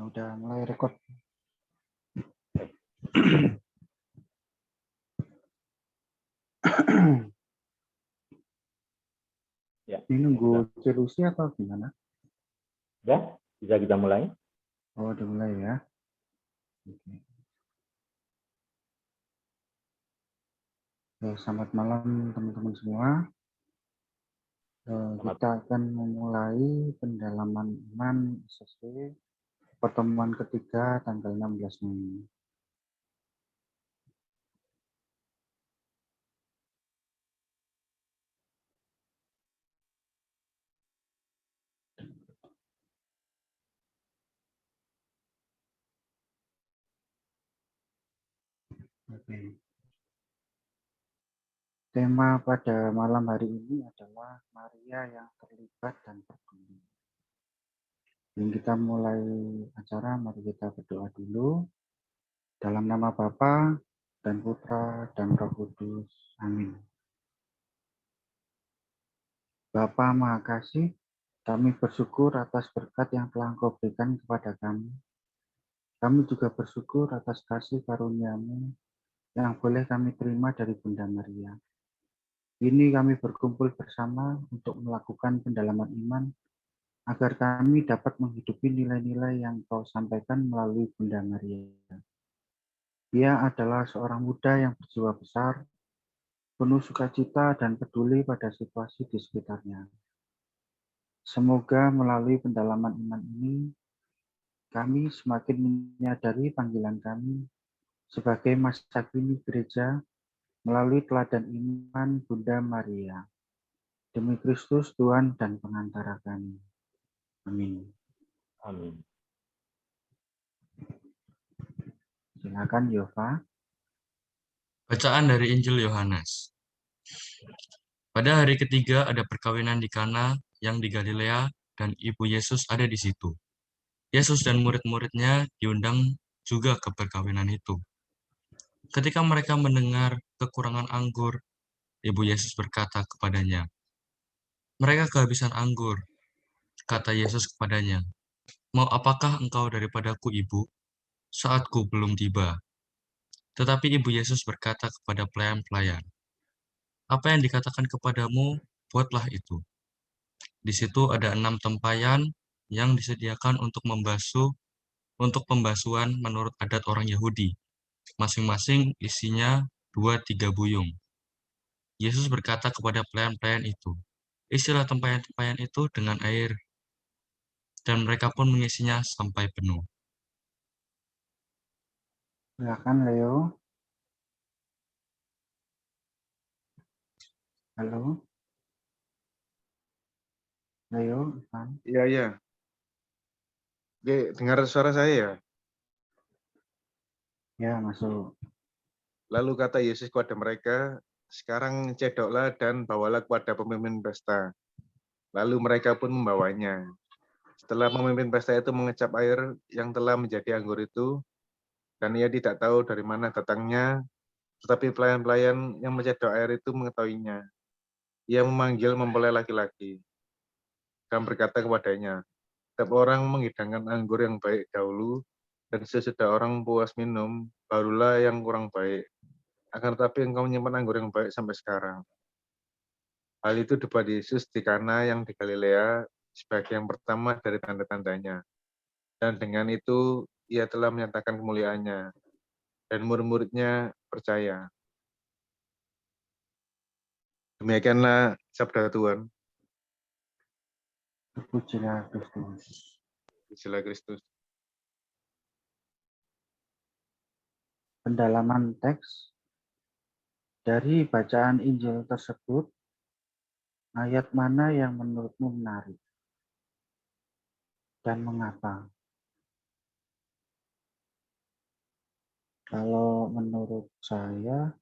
Udah mulai record. Ya. Ini nunggu solusi atau gimana? Ya, bisa kita mulai. Oh, udah mulai ya. Oke. Selamat malam teman-teman semua. Kita akan memulai pendalaman iman SSW pertemuan ketiga tanggal 16 Mei. Oke. Tema pada malam hari ini adalah Maria yang terlibat dan peduli. Sebelum kita mulai acara, mari kita berdoa dulu. Dalam nama Bapa dan Putra dan Roh Kudus. Amin. Bapa Maha Kasih, kami bersyukur atas berkat yang telah Engkau berikan kepada kami. Kami juga bersyukur atas kasih karunia-Mu yang boleh kami terima dari Bunda Maria. Kini kami berkumpul bersama untuk melakukan pendalaman iman agar kami dapat menghidupi nilai-nilai yang Kau sampaikan melalui Bunda Maria. Dia adalah seorang muda yang berjiwa besar, penuh sukacita dan peduli pada situasi di sekitarnya. Semoga melalui pendalaman iman ini, kami semakin menyadari panggilan kami sebagai masa kini gereja melalui teladan iman Bunda Maria. Demi Kristus Tuhan dan pengantara kami. Amin. Amin. Silakan Yova. Bacaan dari Injil Yohanes. Pada hari ketiga ada perkawinan di Kana yang di Galilea dan ibu Yesus ada di situ. Yesus dan murid-muridnya diundang juga ke perkawinan itu. Ketika mereka mendengar kekurangan anggur, ibu Yesus berkata kepadanya, "Mereka kehabisan anggur." Kata Yesus kepadanya, "Mau apakah engkau daripadaku, ibu? Saatku belum tiba." Tetapi ibu Yesus berkata kepada pelayan-pelayan, "Apa yang dikatakan kepadamu, buatlah itu." Di situ ada 6 tempayan yang disediakan untuk pembasuhan menurut adat orang Yahudi. Masing-masing isinya 2-3 buyung. Yesus berkata kepada pelayan-pelayan itu, "Isilah tempayan-tempayan itu dengan air." Dan mereka pun mengisinya sampai penuh. Silakan Leo. Halo. Leo, Ivan. Iya. Oke, dengar suara saya ya? Ya, masuk. Lalu kata Yesus kepada mereka, "Sekarang cedoklah dan bawalah kepada pemimpin pesta." Lalu mereka pun membawanya. Setelah pemimpin pesta itu mengecap air yang telah menjadi anggur itu, dan ia tidak tahu dari mana datangnya, tetapi pelayan-pelayan yang mencedok air itu mengetahuinya. Ia memanggil mempelai laki-laki dan berkata kepadanya, "Setiap orang menghidangkan anggur yang baik dahulu, dan sesudah orang puas minum, barulah yang kurang baik. Akan tetapi engkau menyimpan anggur yang baik sampai sekarang." Hal itu dibuat Yesus di Kana yang di Galilea sebagai yang pertama dari tanda-tandanya. Dan dengan itu ia telah menyatakan kemuliaannya, dan murid-muridnya percaya. Demikianlah sabda Tuhan. Terpujilah Kristus. Pujilah Kristus. Pendalaman teks dari bacaan Injil tersebut, ayat mana yang menurutmu menarik dan mengapa? Kalau menurut saya,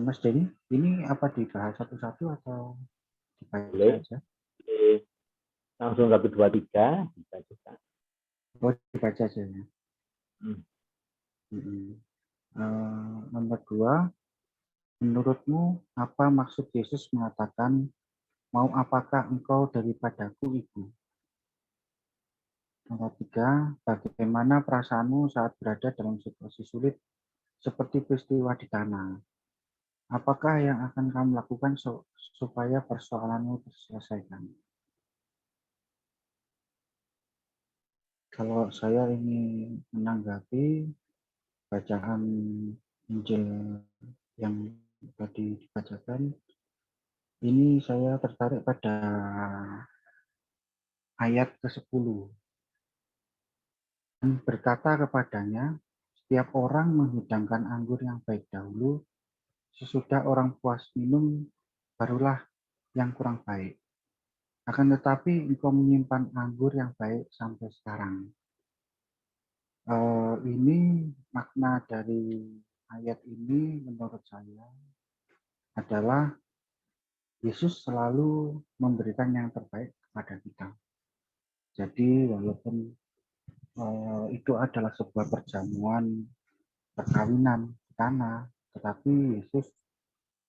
Mas Denny, ini apa dibahas satu-satu atau dibaca Boleh. aja? Langsung 1, 2, 3 bisa juga. Oh, dibaca aja ya. Hmm. Nomor 2, menurutmu apa maksud Yesus mengatakan, "Mau apakah engkau daripadaku, ibu?" Nomor 3, bagaimana perasaanmu saat berada dalam situasi sulit seperti peristiwa di tanah? Apakah yang akan kamu lakukan supaya persoalanmu terselesaikan? Kalau saya ini menanggapi bacaan Injil yang tadi dibacakan, ini saya tertarik pada ayat ke-10. Dan berkata kepadanya, setiap orang menghidangkan anggur yang baik dahulu, sesudah orang puas minum, barulah yang kurang baik. Akan tetapi engkau menyimpan anggur yang baik sampai sekarang. Ini makna dari ayat ini menurut saya adalah Yesus selalu memberikan yang terbaik kepada kita. Jadi walaupun itu adalah sebuah perjamuan perkawinan di tanah, tetapi Yesus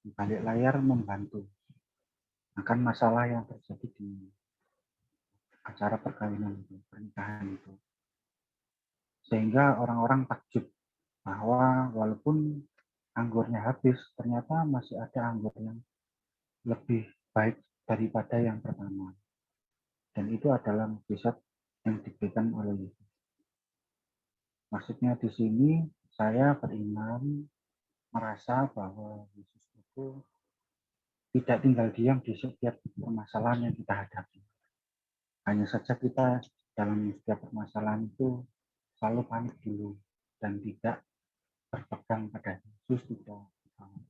di balik layar membantu akan masalah yang terjadi di acara perkawinan itu, pernikahan itu. Sehingga orang-orang takjub bahwa walaupun anggurnya habis, ternyata masih ada anggur yang lebih baik daripada yang pertama. Dan itu adalah mukjizat yang diberikan oleh Yesus. Maksudnya di sini saya beriman merasa bahwa Yesus itu tidak tinggal diam di setiap permasalahan yang kita hadapi. Hanya saja kita dalam setiap permasalahan itu selalu panik dulu dan tidak berpegang pada Yesus, tidak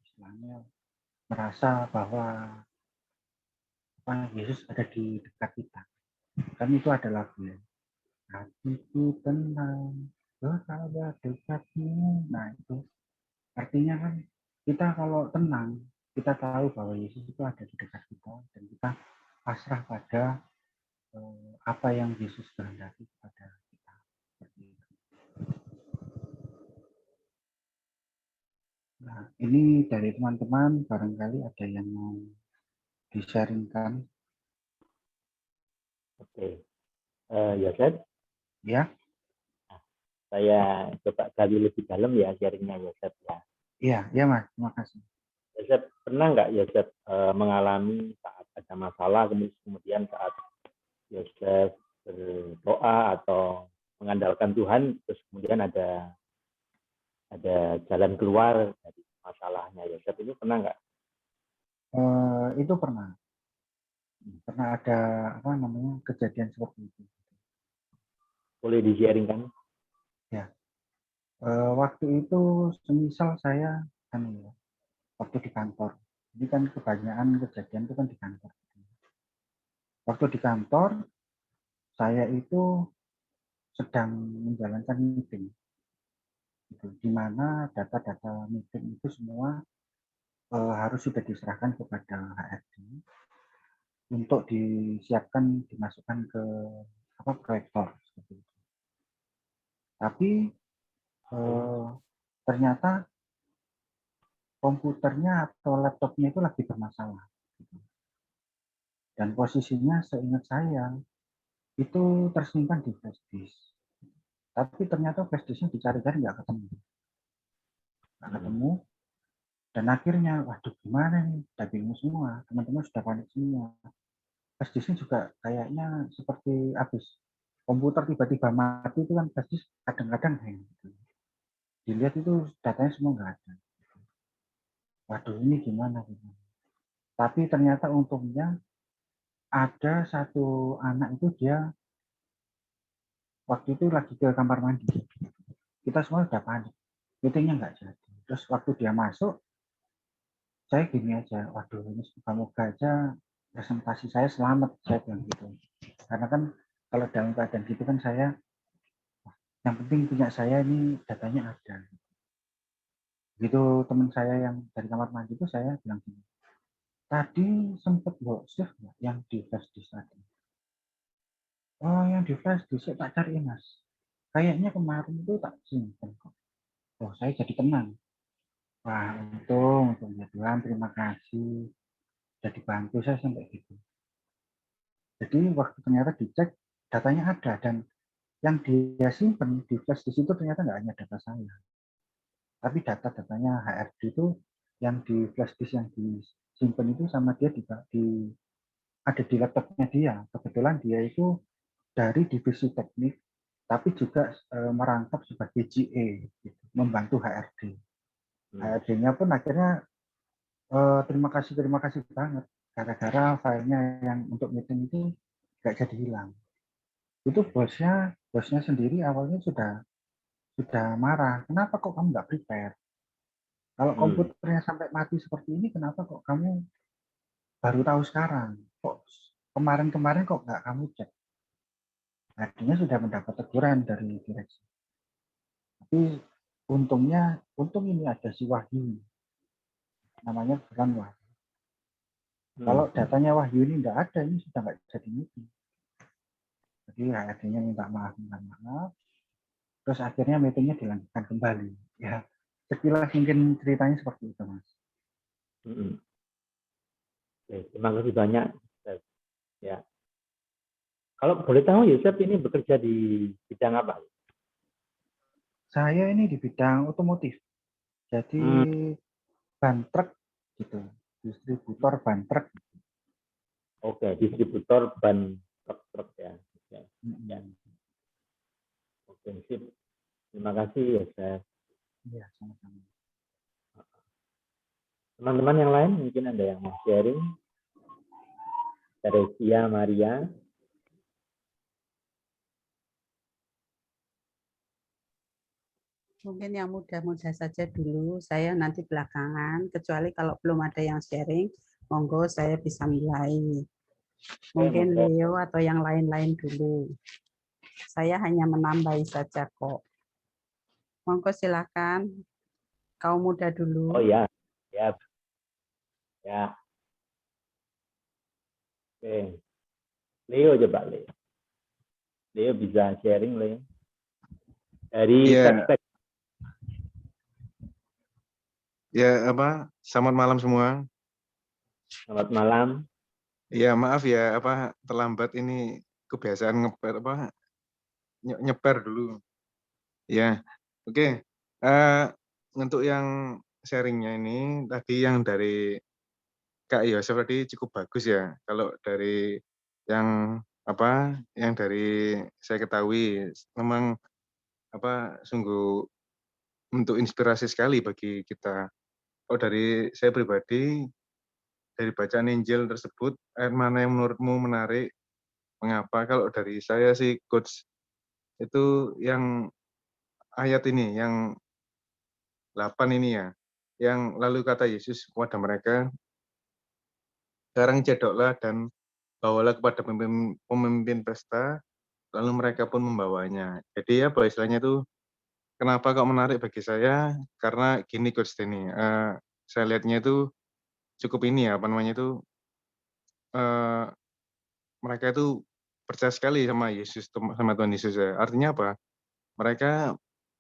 istilahnya merasa bahwa Yesus ada di dekat kita. Kan itu adalah lagu ya. Hatiku tenang, berada dekatmu. Nah itu artinya kan kita kalau tenang, kita tahu bahwa Yesus itu ada di dekat kita dan kita pasrah pada apa yang Yesus kehendaki kepada kita. Seperti itu. Nah, ini dari teman-teman barangkali ada yang mau di-sharingkan. Oke, Yosef, Ya, saya coba gali lebih dalam ya sharingnya Yosef ya. iya, ya Mas, terima kasih. Yosef, pernah nggak Yosef mengalami saat ada masalah, kemudian saat Yosef berdoa atau mengandalkan Tuhan, terus kemudian ada jalan keluar dari masalahnya Yosef, itu pernah nggak? Itu pernah ada apa namanya kejadian seperti itu. Boleh di-sharingkan? Ya, waktu itu semisal saya waktu di kantor. Ini kan kebanyakan kejadian itu kan di kantor. Waktu di kantor, saya itu sedang menjalankan meeting, gitu, di mana data-data meeting itu semua harus sudah diserahkan kepada HRD untuk disiapkan dimasukkan ke proyektor seperti itu. Tapi ternyata komputernya atau laptopnya itu lagi bermasalah. Gitu. Dan posisinya seingat saya itu tersimpan di flash disk. Tapi ternyata flash disknya dicari-cari nggak ketemu. Dan akhirnya, waduh gimana nih, udah bingung semua, teman-teman sudah panik semua. Flash disknya juga kayaknya seperti habis komputer tiba-tiba mati itu kan flash disk kadang-kadang hang. Gitu. Dilihat itu datanya semua nggak ada. Waduh ini gimana? Tapi ternyata untungnya ada satu anak itu dia waktu itu lagi ke kamar mandi. Kita semua udah panik, meetingnya nggak jadi. Terus waktu dia masuk, saya gini aja, waduh ini semoga aja presentasi saya selamat, saya bilang gitu. Karena kan kalau dalam keadaan gitu kan saya, yang penting punya saya ini datanya ada. Gitu teman saya yang dari kamar mandi itu saya bilang gini, tadi sempat bawa save yang di flash disk tadi. Oh yang di flash disk tak cari mas. Kayaknya kemarin itu tak simpen kok. Oh saya jadi tenang. Wah untung ya Tuhan terima kasih. Sudah dibantu saya sampai gitu. Jadi waktu ternyata dicek datanya ada dan yang dia simpen di flash disk itu ternyata nggak hanya data saya, tapi data-datanya HRD itu yang di flash disk yang disimpan itu sama dia ada di laptopnya dia. Kebetulan dia itu dari divisi teknik, tapi juga merangkap sebagai GA, gitu, membantu HRD. HRD-nya pun akhirnya terima kasih banget, gara-gara filenya yang untuk meeting itu nggak jadi hilang. Itu bosnya sendiri awalnya sudah marah. Kenapa kok kamu nggak prepare? Kalau komputernya sampai mati seperti ini, kenapa kok kamu baru tahu sekarang? Kok kemarin-kemarin kok nggak kamu cek? Artinya sudah mendapat teguran dari direksi. Tapi untung ini ada si Wahyu. Namanya bukan Wahyu. Kalau datanya Wahyu ini nggak ada, ini sudah nggak jadi meeting. Jadi HRD-nya minta maaf. Terus akhirnya meetingnya dilanjutkan kembali. Ya, sekilas mungkin ceritanya seperti itu, Mas. Terima kasih banyak. Ya, kalau boleh tahu, Yosef ini bekerja di bidang apa? Saya ini di bidang otomotif. Jadi ban truk gitu, distributor ban truk. Oke, distributor ban truk ya. Ya. Oke, sip. Terima kasih Yosef. Iya, sama-sama. Teman-teman yang lain mungkin ada yang mau sharing? Teresia, Maria. Mungkin yang muda-muda saja dulu, saya nanti belakangan, kecuali kalau belum ada yang sharing, monggo saya bisa mulai. Mungkin Leo atau yang lain-lain dulu. Saya hanya menambahi saja kok. Monggo silakan, kaum muda dulu. Oh ya, ya. Oke. Leo coba, Leo. Leo bisa sharing, Leo. Dari teks. Ya, selamat malam semua. Selamat malam. Ya, maaf ya, terlambat ini kebiasaan nyeper dulu. Ya, oke. Untuk yang sharingnya ini tadi yang dari Kak Yosef tadi cukup bagus ya. Kalau dari yang yang dari saya ketahui memang sungguh untuk inspirasi sekali bagi kita. Oh, dari saya pribadi, dari bacaan Injil tersebut, ayat mana yang menurutmu menarik? Mengapa? Kalau dari saya sih, Coach, itu yang ayat ini, yang 8 ini ya, yang lalu kata Yesus kepada mereka, sekarang cedoklah dan bawalah kepada pemimpin pesta, lalu mereka pun membawanya. Jadi apa istilahnya itu, kenapa kok menarik bagi saya? Karena gini Coach Denny, saya lihatnya itu cukup ini ya, mereka itu percaya sekali sama Yesus, sama Tuhan Yesus ya. Artinya apa? Mereka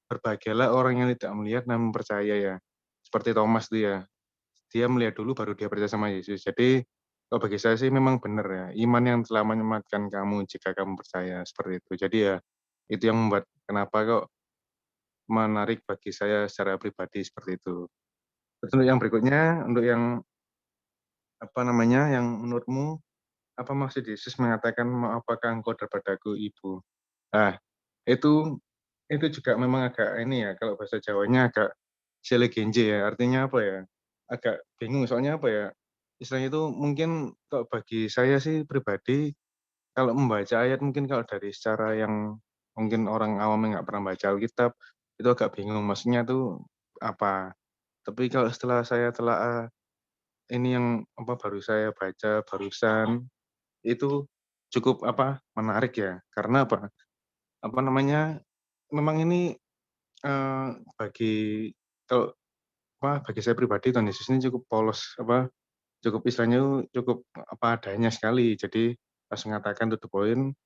berbahagialah orang yang tidak melihat namun percaya ya. Seperti Thomas itu ya. Dia melihat dulu baru dia percaya sama Yesus. Jadi kalau bagi saya sih memang benar ya. Iman yang telah menyelamatkan kamu jika kamu percaya seperti itu. Jadi ya itu yang membuat kenapa kok menarik bagi saya secara pribadi seperti itu. Terus untuk yang berikutnya, untuk yang yang menurutmu apa maksud Yesus mengatakan apakah engkau daripadaku ibu? Nah, itu juga memang agak ini ya, kalau bahasa Jawanya agak selegenje ya, artinya apa ya, agak bingung soalnya apa ya, istilahnya itu mungkin kalau bagi saya sih pribadi, kalau membaca ayat mungkin kalau dari secara yang mungkin orang awam yang nggak pernah baca Alkitab, itu agak bingung maksudnya tuh apa. Tapi kalau setelah saya telah ini yang baru saya baca barusan, itu cukup menarik ya, karena memang ini bagi kalau bagi saya pribadi Tuhan Yesus ini cukup polos, cukup istilahnya cukup adanya sekali. Jadi pas mengatakan to the point,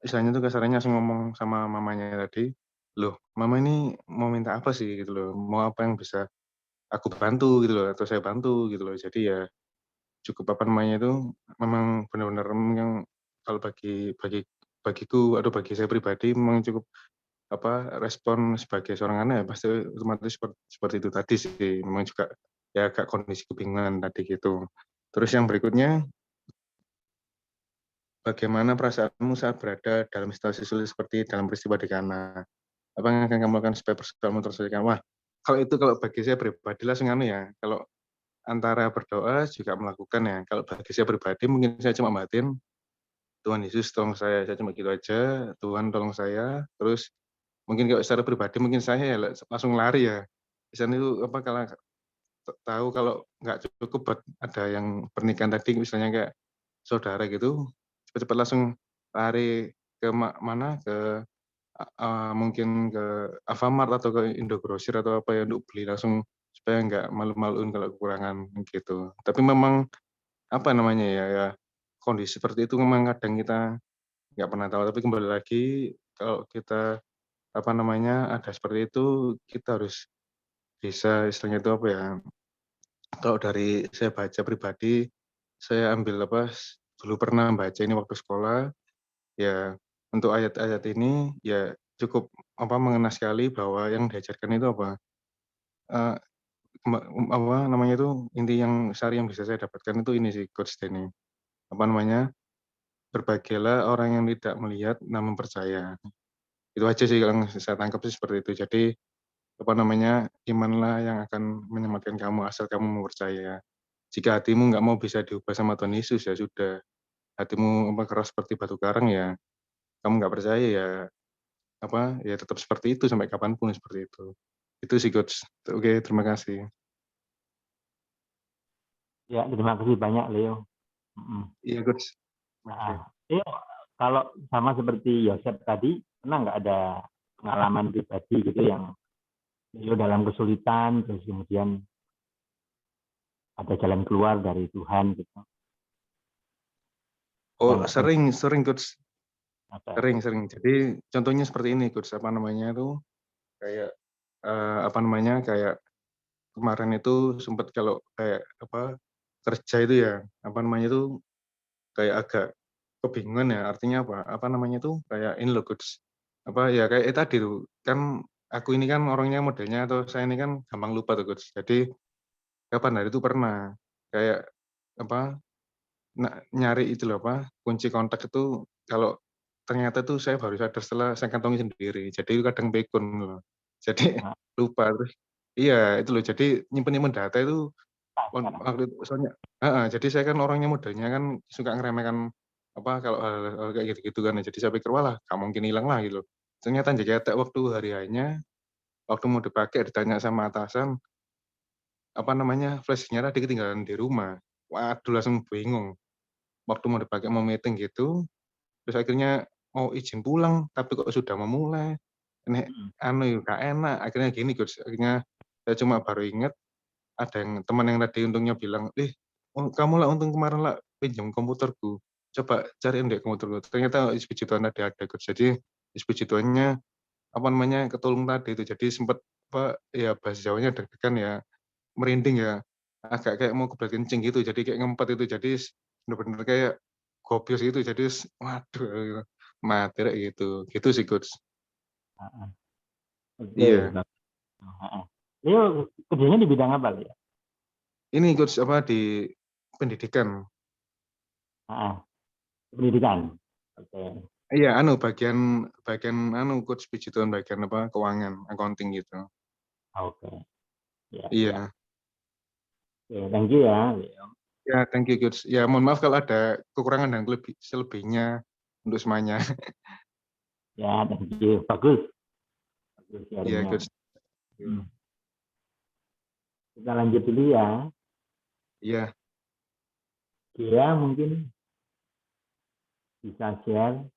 istilahnya tuh kasarannya langsung ngomong sama mamanya tadi, "Loh, mama ini mau minta apa sih?" gitu loh. "Mau apa yang bisa aku bantu?" gitu loh, atau saya bantu gitu loh. Jadi ya cukup itu memang benar-benar yang kalau bagi bagiku atau bagi saya pribadi memang cukup respon sebagai seorang anak ya pasti otomatis seperti itu tadi sih, memang juga ya agak kondisi kebingungan tadi gitu. Terus yang berikutnya, bagaimana perasaanmu saat berada dalam situasi sulit seperti dalam peristiwa di Kana? Apa yang akan kamu lakukan supaya persoalanmu terselesaikan? Wah, kalau bagi saya pribadi langsung ya, kalau antara berdoa juga melakukan ya. Kalau bagi saya pribadi mungkin saya cuma batin, Tuhan Yesus tolong saya cuma gitu aja, Tuhan tolong saya, terus mungkin kalau secara pribadi mungkin saya ya langsung lari ya. Di sana itu kalau tahu kalau nggak cukup buat ada yang pernikahan tadi misalnya kayak saudara gitu, cepat-cepat langsung lari ke mana ke mungkin ke Alfamart atau ke Indogrosir atau apa ya untuk beli langsung supaya nggak malu-maluin kalau kekurangan gitu. Tapi memang apa namanya ya kondisi seperti itu memang kadang kita nggak pernah tahu. Tapi kembali lagi kalau kita ada seperti itu kita harus bisa istilahnya itu apa ya? Kalau dari saya baca pribadi, saya ambil dulu pernah baca ini waktu sekolah, ya untuk ayat-ayat ini ya cukup mengena sekali bahwa yang diajarkan itu eee, namanya itu, inti yang sari yang bisa saya dapatkan itu ini sih Coach Denny, berbahagialah orang yang tidak melihat namun percaya. Itu aja sih yang saya tangkap sih seperti itu. Jadi, imanlah yang akan menyelamatkan kamu asal kamu mau percaya. Jika hatimu nggak mau bisa diubah sama Tuhan Yesus, ya sudah. Hatimu keras seperti batu karang ya, kamu nggak percaya ya ya tetap seperti itu sampai kapanpun seperti itu. Itu sih Coach. Oke, terima kasih. Ya, terima kasih banyak Leo. Iya Coach. Leo, kalau sama seperti Yosef tadi, pernah nggak ada pengalaman pribadi gitu yang Leo dalam kesulitan, terus kemudian ada jalan keluar dari Tuhan gitu? Oh, sering Coach. Apa? Sering. Jadi contohnya seperti ini Coach, kayak kayak kemarin itu sempat kalau kayak kerja itu ya, itu kayak agak kebingungan ya, artinya kayak ini loh Coach, kayak tadi tuh, kan aku ini kan orangnya modelnya atau saya ini kan gampang lupa tuh Coach. Jadi kapan hari itu pernah kayak nyari itu loh kunci kontak itu kalau ternyata tuh saya baru sadar setelah saya kantongi sendiri. Jadi kadang bekun loh. Jadi lupa terus iya itu loh. Jadi nyimpen data itu waktu itu soalnya jadi saya kan orangnya modelnya kan suka ngeremehkan kalau hal-hal kayak gitu-gitu kan. Jadi saya pikir walah nggak mungkin hilang lah gitu. Ternyata jadi waktu hari hanya waktu mau dipakai ditanya sama atasan flashnya tadi ketinggalan di rumah. Waduh langsung bingung. Waktu mau dipakai mau meeting gitu, terus akhirnya mau izin pulang, tapi kok sudah memulai. Ini nggak enak. Akhirnya gini Coach, akhirnya saya cuma baru ingat ada yang teman yang tadi untungnya bilang, kamu lah untung kemarin lah pinjam komputerku. Coba cariin deh komputerku. Ternyata puji Tuhan tadi ada Coach. Jadi puji Tuhannya ketolong tadi itu. Jadi sempat ya bahasa Jawanya deg-degan ya, merinding ya, agak kayak mau kebelet kencing gitu. Jadi kayak ngempet itu. Jadi bener-bener kayak gobios gitu. Jadi waduh mati gitu. Gitu sih Coach. Iya. Leo kerjanya di bidang apa Leo? Ini Coach di pendidikan. Pendidikan. Oke. Iya, bagian Coach puji Tuhan bagian keuangan, accounting gitu. Oke. Ya, Iya. Oke, thank you ya, Leo. Ya, thank you Coach. Ya, mohon maaf kalau ada kekurangan dan selebihnya untuk semuanya. Ya, thank you. Bagus. Iya, Coach. Kita lanjut dulu ya. Iya. Kira mungkin bisa share.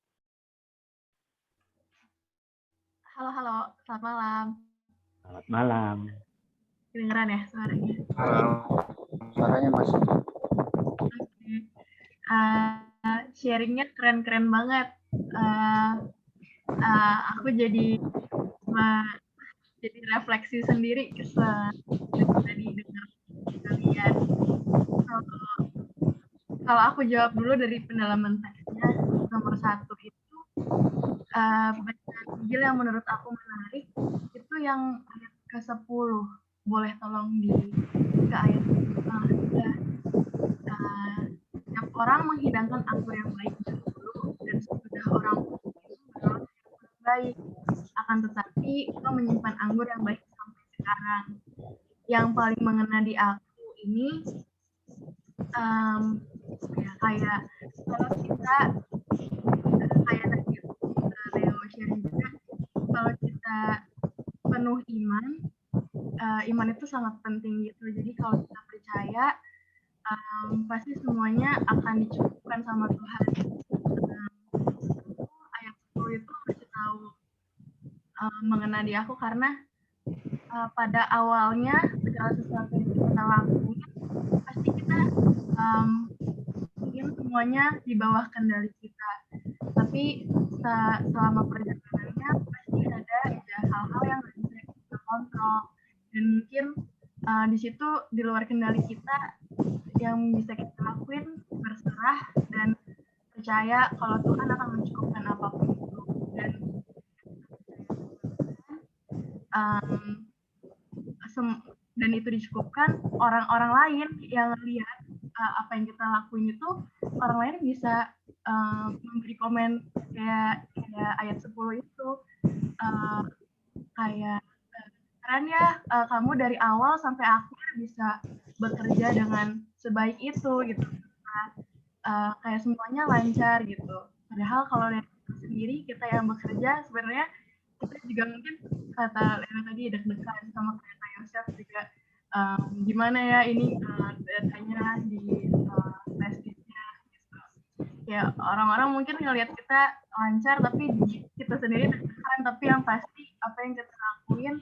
Halo, selamat malam. Selamat malam. Kedengeran ya suaranya? Suaranya masuk. Oke. Sharingnya keren-keren banget. Aku jadi refleksi sendiri tadi dengar kalian. Kalau aku jawab dulu dari pendalaman teksnya, nomor 1 itu bacaan Injil yang menurut aku menarik itu yang ayat ke-10. Boleh tolong ke ayat setiap orang menghidangkan anggur yang baik dulu dan sesudah orang menolak yang baik. Akan tetapi engkau menyimpan anggur yang baik sampai sekarang. Yang paling mengena di aku ini kayak kalau kita kayak tadi Leo sharing juga, kalau kita penuh iman, iman itu sangat penting gitu. Jadi kalau kita percaya, pasti semuanya akan dicukupkan sama Tuhan. Ayat 10 itu kasih tahu mengena di aku karena pada awalnya segala sesuatu yang kita lakuin pasti kita ingin semuanya di bawah kendali kita. Tapi selama perjalanannya pasti ada hal-hal yang nggak bisa kita kontrol dan mungkin di situ di luar kendali kita yang bisa kita lakuin berserah dan percaya kalau Tuhan akan mencukupkan apapun itu dan itu dicukupkan orang-orang lain yang lihat apa yang kita lakuin itu orang lain bisa memberi komen kayak ayat 10 itu kayak keren ya kamu dari awal sampai akhir bisa bekerja dengan sebaik itu gitu kayak semuanya lancar gitu padahal kalau dari kita sendiri kita yang bekerja sebenarnya kita juga mungkin kata Lena tadi deg-degan sama kayak Yosef juga gimana ya ini datanya di testisnya gitu. Ya orang-orang mungkin ngelihat kita lancar tapi kita sendiri deg-degan tapi yang pasti apa yang kita lakuin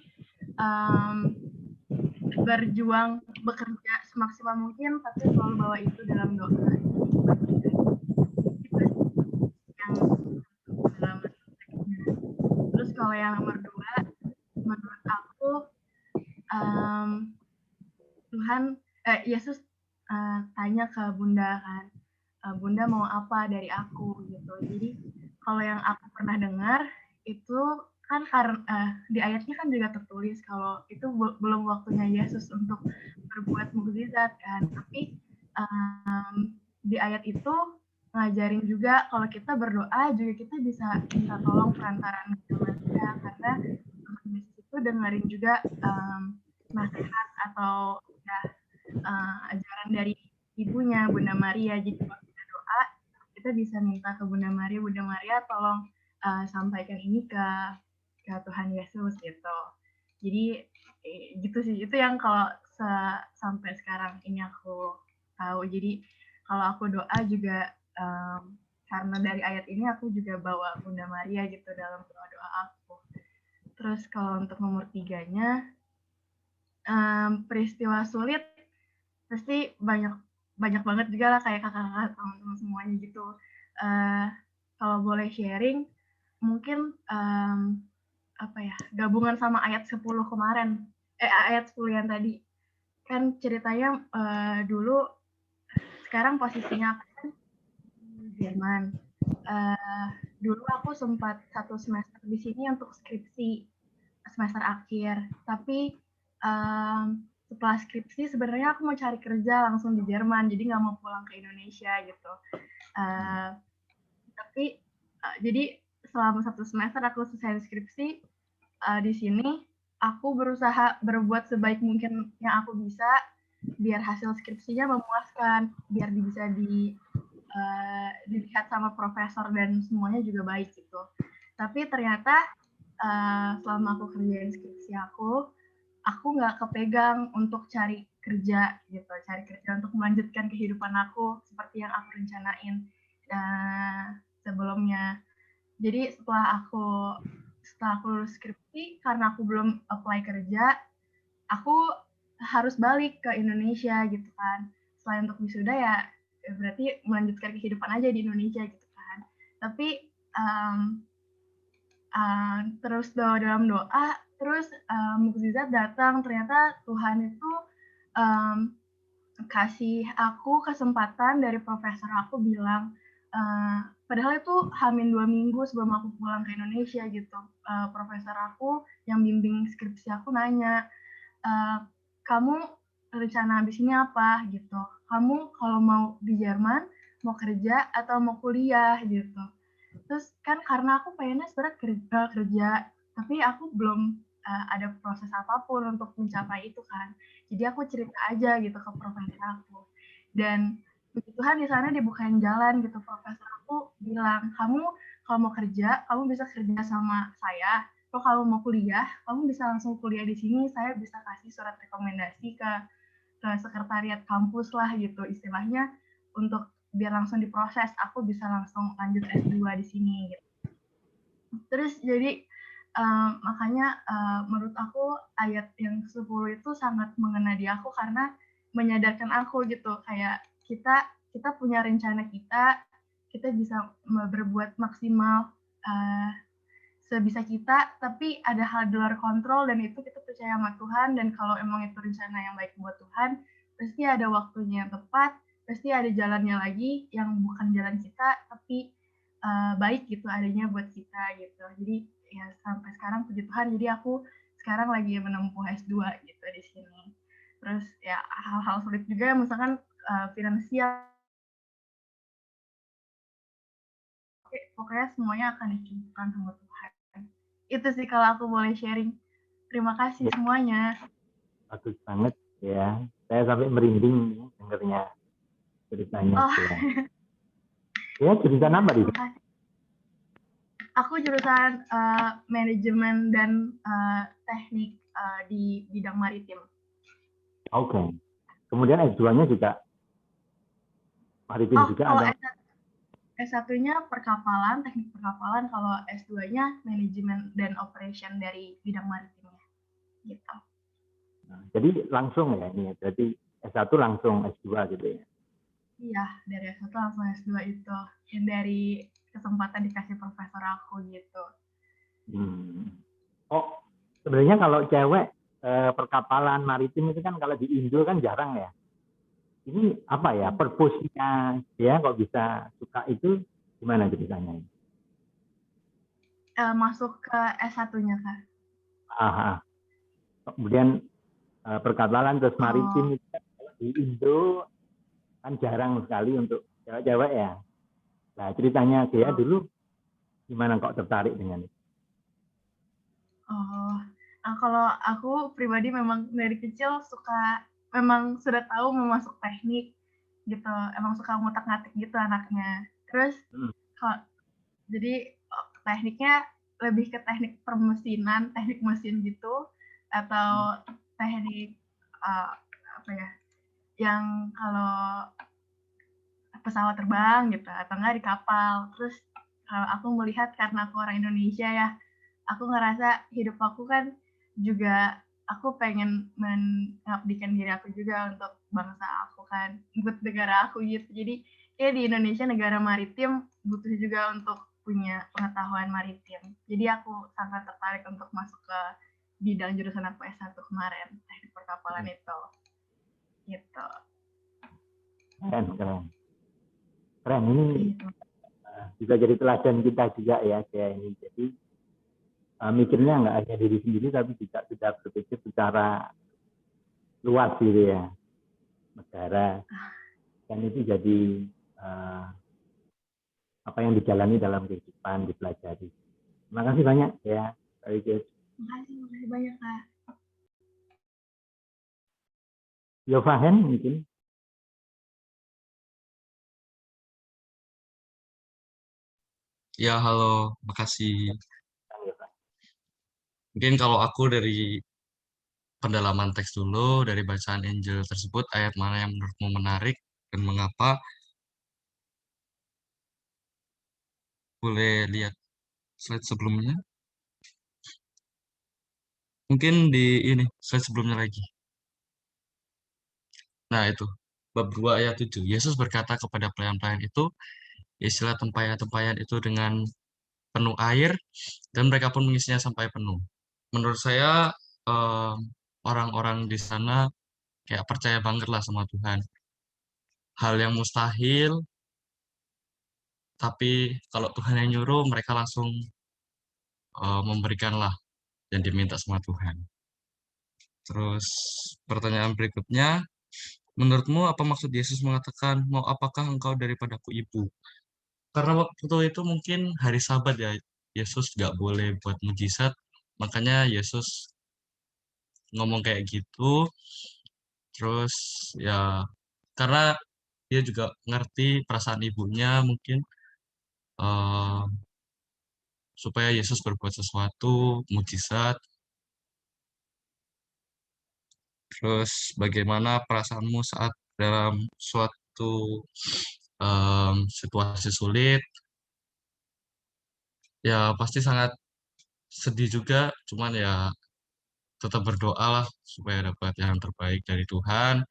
berjuang bekerja semaksimal mungkin tapi selalu bawa itu dalam doa terus kalau yang nomor 2 menurut aku Tuhan Yesus tanya ke Bunda kan Bunda mau apa dari aku gitu jadi kalau yang aku pernah dengar itu kan di ayatnya kan juga tertulis kalau itu belum waktunya Yesus untuk berbuat mukjizat kan tapi di ayat itu ngajarin juga kalau kita berdoa juga kita bisa minta tolong perantaraan manusia karena Yesus itu dengerin juga nasihat atau ajaran dari ibunya Bunda Maria jadi kalau kita doa kita bisa minta ke Bunda Maria tolong sampaikan ini ke Tuhan Yesus gitu jadi gitu sih itu yang kalau sampai sekarang ini aku tahu jadi kalau aku doa juga karena dari ayat ini aku juga bawa Bunda Maria gitu dalam doa-doa aku terus kalau untuk nomor 3-nya peristiwa sulit pasti banyak banget juga lah kayak kakak-kakak teman-teman semuanya gitu kalau boleh sharing mungkin gabungan sama ayat 10 kemarin ayat 10 yang tadi kan ceritanya dulu sekarang posisinya kan di Jerman dulu aku sempat 1 semester di sini untuk skripsi semester akhir tapi setelah skripsi sebenarnya aku mau cari kerja langsung di Jerman jadi nggak mau pulang ke Indonesia gitu tapi jadi selama 1 semester aku selesai skripsi di sini aku berusaha berbuat sebaik mungkin yang aku bisa biar hasil skripsinya memuaskan biar bisa dilihat sama profesor dan semuanya juga baik gitu tapi ternyata selama aku kerjain skripsi aku nggak kepegang untuk cari kerja gitu cari kerja untuk melanjutkan kehidupan aku seperti yang aku rencanain sebelumnya jadi setelah aku lulus skripsi karena aku belum apply kerja aku harus balik ke Indonesia gitu kan selain untuk wisuda ya berarti melanjutkan kehidupan aja di Indonesia gitu kan tapi terus dalam doa terus mukjizat datang ternyata Tuhan itu kasih aku kesempatan dari profesor aku bilang padahal itu H-2 minggu sebelum aku pulang ke Indonesia gitu. Profesor aku yang bimbing skripsi aku nanya, kamu rencana habis ini apa gitu? Kamu kalau mau di Jerman mau kerja atau mau kuliah gitu. Terus kan karena aku pengennya sebenarnya kerja, tapi aku belum ada proses apapun untuk mencapai itu kan. Jadi aku cerita aja gitu ke profesor aku. Dan puji Tuhan di sana dibukain jalan gitu. Profesor aku bilang, kamu kalau mau kerja, kamu bisa kerja sama saya. Kalau kamu mau kuliah, kamu bisa langsung kuliah di sini. Saya bisa kasih surat rekomendasi ke sekretariat kampus lah gitu istilahnya, untuk biar langsung diproses, aku bisa langsung lanjut S2 di sini gitu. Terus jadi makanya menurut aku ayat yang 10 itu sangat mengena di aku karena menyadarkan aku gitu, kayak kita punya rencana kita bisa berbuat maksimal sebisa kita, tapi ada hal di luar kontrol dan itu kita percaya sama Tuhan, dan kalau emang itu rencana yang baik buat Tuhan, pasti ada waktunya yang tepat, pasti ada jalannya lagi yang bukan jalan kita, tapi baik gitu adanya buat kita gitu. Jadi ya sampai sekarang puji Tuhan, jadi aku sekarang lagi menempuh S2 gitu di sini. Terus ya hal-hal sulit juga, misalkan finansial, pokoknya semuanya akan dicukupkan sama Tuhan. Itu sih kalau aku boleh sharing. Terima kasih semuanya. Bagus banget ya. Saya sampai merinding dengarnya ceritanya. Oh. Ya, jurusan apa di? Aku jurusan manajemen dan teknik di bidang maritim. Oke. Kemudian S2-nya juga maritim juga kalau atau? S1-nya perkapalan, teknik perkapalan, kalau S2-nya manajemen dan operation dari bidang maritimnya. Gitu. Jadi langsung ya ini, berarti S1 langsung S2 gitu ya? Iya, dari S1 langsung S2 itu. Yang dari kesempatan dikasih profesor aku gitu. Oh, sebenarnya kalau cewek perkapalan maritim itu kan kalau di Indo kan jarang ya. Ini apa ya, purpose-nya ya kok bisa suka itu gimana ceritanya? Masuk ke S1-nya, Kak. Aha. Kemudian perkapalan terus maritim itu di Indo kan jarang sekali untuk cewek-cewek ya. Nah ceritanya dia dulu gimana kok tertarik dengan itu? Oh, kalau aku pribadi memang dari kecil memang sudah tahu mau masuk teknik gitu, emang suka ngutak-ngatik gitu anaknya. Terus jadi tekniknya lebih ke teknik permesinan, teknik mesin gitu, atau teknik apa ya, yang kalau pesawat terbang gitu, atau enggak di kapal. Terus kalau aku melihat karena aku orang Indonesia ya, aku ngerasa hidup aku kan juga, aku pengen mengabdikan diri aku juga untuk bangsa aku kan, buat negara aku gitu. Jadi kayak di Indonesia negara maritim butuh juga untuk punya pengetahuan maritim. Jadi aku sangat tertarik untuk masuk ke bidang jurusan aku S1 kemarin, teknik perkapalan itu. Gitu. Keren ini bisa jadi teladan kita juga ya kayak ini. Jadi mikirnya nggak hanya diri sendiri tapi juga sudah berpikir secara luas gitu ya, negara, dan itu jadi apa yang dijalani dalam kehidupan, dipelajari. Terima kasih banyak ya, Kak Wigis. Terima kasih banyak, Kak. Yofahen mungkin. Ya, halo, makasih. Mungkin kalau aku dari pendalaman teks dulu, dari bacaan Injil tersebut, ayat mana yang menurutmu menarik dan mengapa? Boleh lihat slide sebelumnya. Mungkin di ini, slide sebelumnya lagi. Nah, itu. Bab 2 ayat 7. Yesus berkata kepada pelayan-pelayan itu, isilah tempayan-tempayan itu dengan penuh air, dan mereka pun mengisinya sampai penuh. Menurut saya, orang-orang di sana kayak percaya banget lah sama Tuhan. Hal yang mustahil tapi kalau Tuhan yang nyuruh, mereka langsung memberikanlah yang diminta sama Tuhan. Terus pertanyaan berikutnya, menurutmu apa maksud Yesus mengatakan, mau apakah engkau daripadaku ibu? Karena waktu itu mungkin hari Sabat ya, Yesus nggak boleh buat mujizat, makanya Yesus ngomong kayak gitu. Terus ya karena dia juga ngerti perasaan ibunya mungkin eh, supaya Yesus berbuat sesuatu mujizat. Terus bagaimana perasaanmu saat dalam suatu situasi sulit? Ya pasti sangat sedih juga, cuman ya tetap berdoa lah supaya dapat yang terbaik dari Tuhan.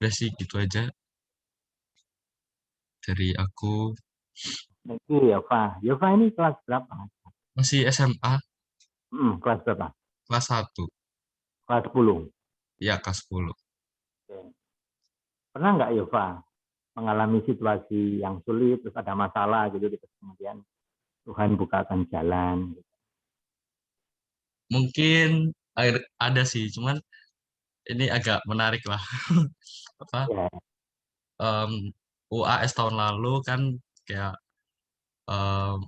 Udah sih gitu aja dari aku. Thank you, Yova. Yova ini kelas berapa? Masih SMA Kelas berapa? kelas 1. Kelas 10. Ya kelas 10. Oke. Pernah nggak Yova mengalami situasi yang sulit, terus ada masalah gitu, terus kemudian Tuhan bukakan jalan? Mungkin ada sih, cuman ini agak menarik lah. Apa Ya, UAS tahun lalu kan kayak em,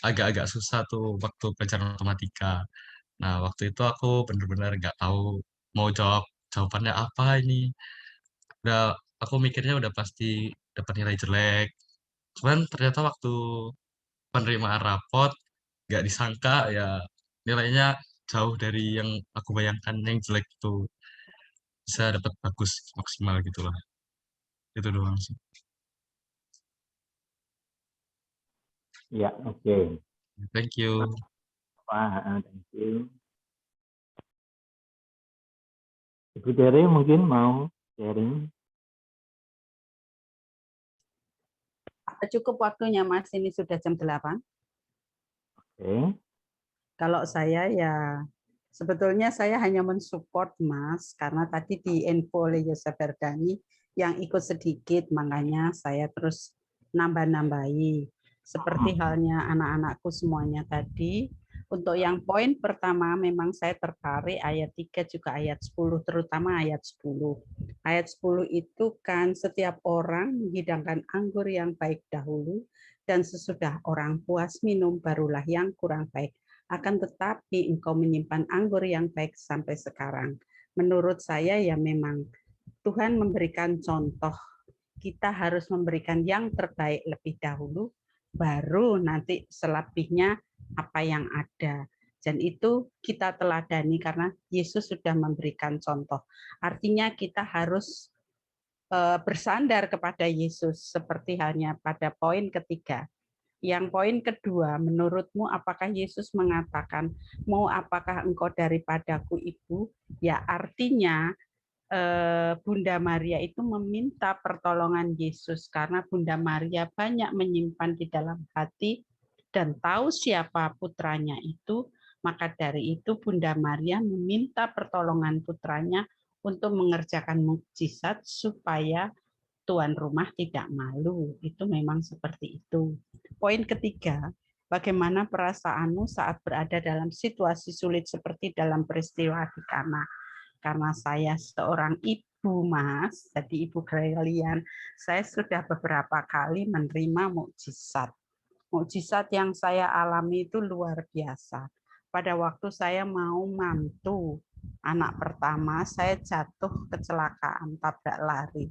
agak-agak susah tuh waktu pelajaran matematika. Nah, waktu itu aku bener-bener nggak tahu mau jawabannya apa ini. Udah, aku mikirnya udah pasti dapat nilai jelek. Cuman ternyata waktu penerimaan rapot nggak disangka ya nilainya jauh dari yang aku bayangkan yang jelek itu bisa dapat bagus maksimal gitulah. Itu doang sih. ya, oke. Thank you. Thank you. Ibu Tere mungkin mau sharing. Cukup waktunya, Mas. Ini sudah jam 8. Oke. Kalau saya ya sebetulnya saya hanya mensupport Mas karena tadi diinfo oleh Yosef Berdani yang ikut sedikit, makanya saya terus nambah-nambahi. Seperti halnya anak-anakku semuanya tadi. Untuk yang poin pertama memang saya tertarik ayat 3 juga ayat 10, terutama ayat 10. Ayat 10 itu kan setiap orang menghidangkan anggur yang baik dahulu dan sesudah orang puas minum barulah yang kurang baik. Akan tetapi engkau menyimpan anggur yang baik sampai sekarang. Menurut saya ya memang Tuhan memberikan contoh. Kita harus memberikan yang terbaik lebih dahulu, baru nanti selebihnya apa yang ada. Dan itu kita teladani karena Yesus sudah memberikan contoh. Artinya kita harus bersandar kepada Yesus seperti halnya pada poin ketiga. Yang poin kedua, menurutmu apakah Yesus mengatakan, mau apakah engkau daripadaku ibu? Ya artinya Bunda Maria itu meminta pertolongan Yesus karena Bunda Maria banyak menyimpan di dalam hati dan tahu siapa putranya itu, maka dari itu Bunda Maria meminta pertolongan putranya untuk mengerjakan mukjizat supaya tuan rumah tidak malu. Itu memang seperti itu. Poin ketiga, bagaimana perasaanmu saat berada dalam situasi sulit seperti dalam peristiwa di Kana? Karena saya seorang ibu, Mas, jadi ibu kalian, saya sudah beberapa kali menerima mukjizat. Mukjizat yang saya alami itu luar biasa. Pada waktu saya mau mantu anak pertama, saya jatuh kecelakaan, tabrak lari.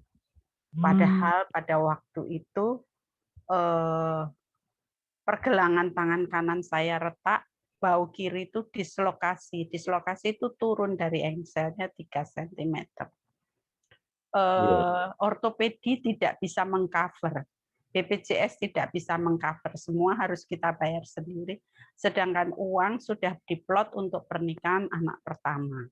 Padahal pada waktu itu pergelangan tangan kanan saya retak, bau kiri itu dislokasi. Dislokasi itu turun dari engselnya 3 cm. Ortopedi tidak bisa mengcover. BPJS tidak bisa mengcover. Semua harus kita bayar sendiri. Sedangkan uang sudah diplot untuk pernikahan anak pertama.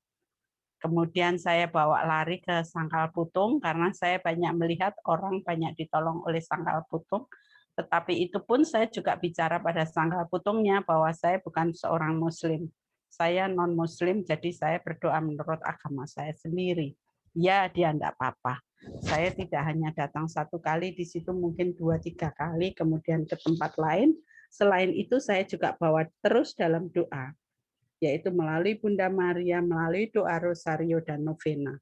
Kemudian saya bawa lari ke Sangkal Putung karena saya banyak melihat orang banyak ditolong oleh Sangkal Putung. Tetapi itu pun saya juga bicara pada Sangkal Putungnya bahwa saya bukan seorang Muslim. Saya non-Muslim, jadi saya berdoa menurut agama saya sendiri. Ya, dia enggak apa-apa. Saya tidak hanya datang 1 kali, di situ mungkin 2-3 kali, kemudian ke tempat lain. Selain itu saya juga bawa terus dalam doa, yaitu melalui Bunda Maria, melalui doa Rosario dan Novena.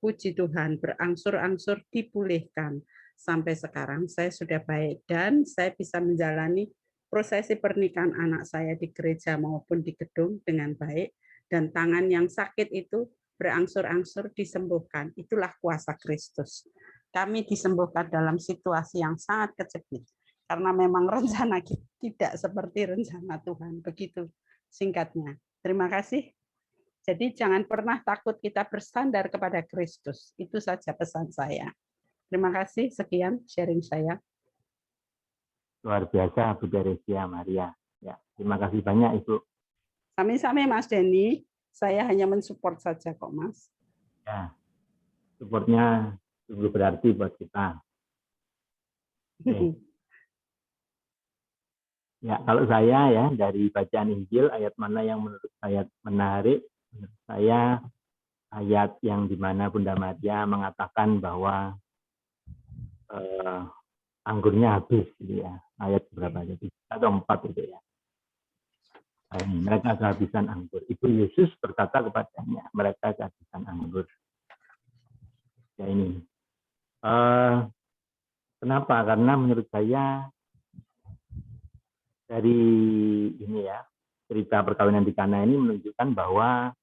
Puji Tuhan, berangsur-angsur dipulihkan. Sampai sekarang saya sudah baik dan saya bisa menjalani prosesi pernikahan anak saya di gereja maupun di gedung dengan baik, dan tangan yang sakit itu berangsur-angsur disembuhkan. Itulah kuasa Kristus. Kami disembuhkan dalam situasi yang sangat kejepit, karena memang rencana kita tidak seperti rencana Tuhan. Begitu singkatnya. Terima kasih. Jadi jangan pernah takut, kita bersandar kepada Kristus. Itu saja pesan saya. Terima kasih, sekian sharing saya. Luar biasa Bu Teresia Maria. Ya, terima kasih banyak Ibu. Sami-sami Mas Denny, saya hanya mensupport saja kok Mas. Ya, supportnya sungguh berarti buat kita. Oke. Ya, kalau saya ya dari bacaan Injil, ayat mana yang menurut saya menarik? Menurut saya ayat yang dimana Bunda Maria mengatakan bahwa anggurnya habis, gitu ya. Ayat berapa? Jadi 3 atau 4 itu ya. Mereka kehabisan anggur. Ibu Yesus berkata kepadanya, mereka kehabisan anggur. Ya ini. Kenapa? Karena menurut saya dari ini ya, cerita perkawinan di Kana ini menunjukkan bahwa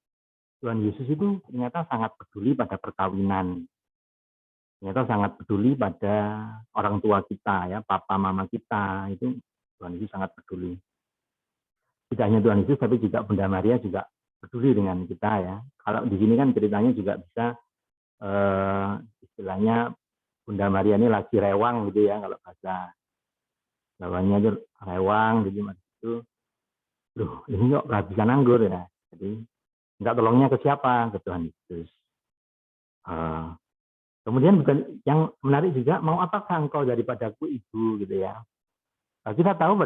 Tuhan Yesus itu ternyata sangat peduli pada perkawinan. Ternyata sangat peduli pada orang tua kita ya, papa mama kita, itu Tuhan Yesus sangat peduli. Tidak hanya Tuhan Yesus, tapi juga Bunda Maria juga peduli dengan kita ya. Kalau di sini kan ceritanya juga bisa istilahnya Bunda Maria ini lagi rewang gitu ya, kalau bahasa Jawanya itu rewang gitu, itu, loh ini kok kehabisan anggur ya. Jadi minta tolongnya ke siapa? Ke Tuhan Yesus. Kemudian bukan yang menarik juga, mau apakah engkau daripadaku ibu gitu ya. Kita tahu